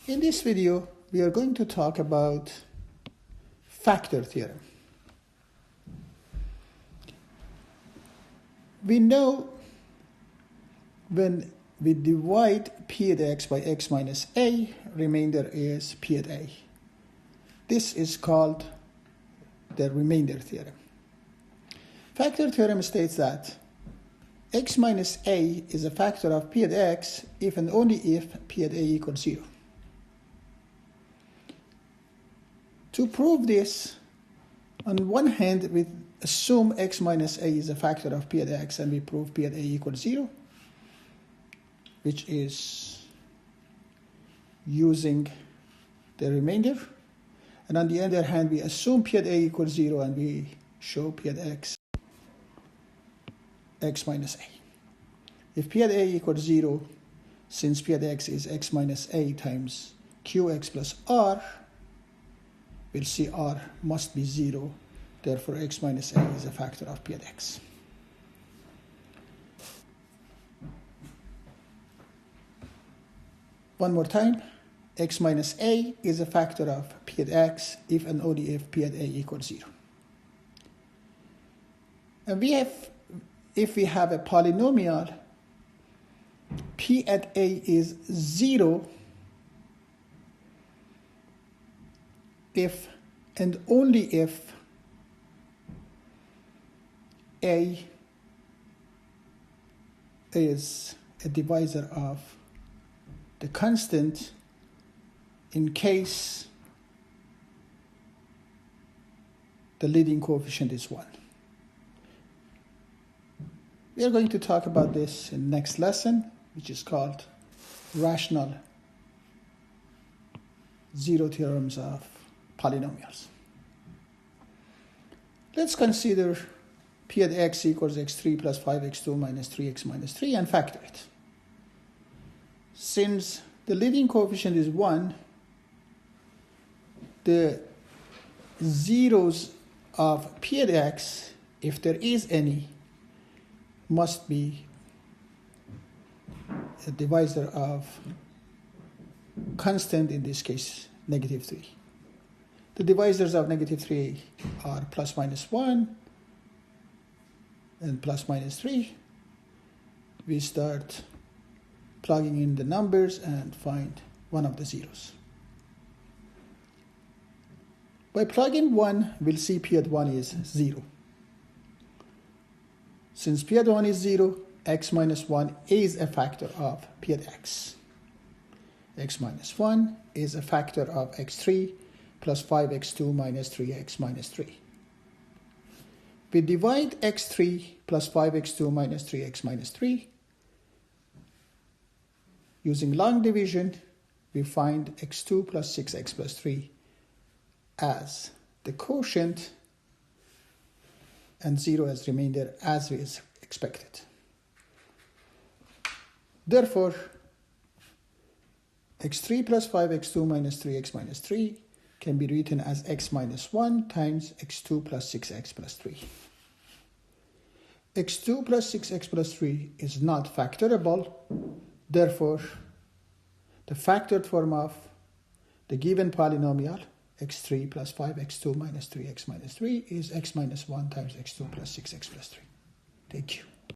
In this video, we are going to talk about factor theorem. We know when we divide p at x by x minus a, remainder is p at a. This is called the remainder theorem. Factor theorem states that x minus a is a factor of p at x if and only if p at a equals 0. To prove this, on one hand, we assume x minus a is a factor of p at x, and we prove p at a equals 0, which is using the remainder. And on the other hand, we assume p at a equals 0, and we show p at x minus a. If p at a equals 0, since p at x is x minus a times qx plus r, we'll see r must be 0. Therefore, x minus a is a factor of p at x. One more time, x minus a is a factor of p at x if and only if p at a equals 0. And if we have a polynomial, p at a is 0 if and only if a is a divisor of the constant in case the leading coefficient is 1. We are going to talk about this in the next lesson, which is called rational zero theorems of polynomials. Let's consider p at x equals x3 plus 5x2 minus 3x minus 3 and factor it. Since the leading coefficient is 1, the zeros of p at x, if there is any, must be a divisor of constant, in this case, negative 3. The divisors of negative 3 are plus minus 1 and plus minus 3. We start plugging in the numbers and find one of the zeros. By plugging 1, we'll see p at 1 is 0. Since p at 1 is 0, x minus 1 is a factor of p at x. X minus 1 is a factor of x3 plus 5x2 minus 3x minus 3. We divide x3 plus 5x2 minus 3x minus 3. Using long division, we find x2 plus 6x plus 3 as the quotient and 0 as remainder, as is expected. Therefore, x3 plus 5x2 minus 3x minus 3 can be written as x minus 1 times x2 plus 6x plus 3. x2 plus 6x plus 3 is not factorable. Therefore, the factored form of the given polynomial, x3 plus 5x2 minus 3x minus 3, is x minus 1 times x2 plus 6x plus 3. Thank you.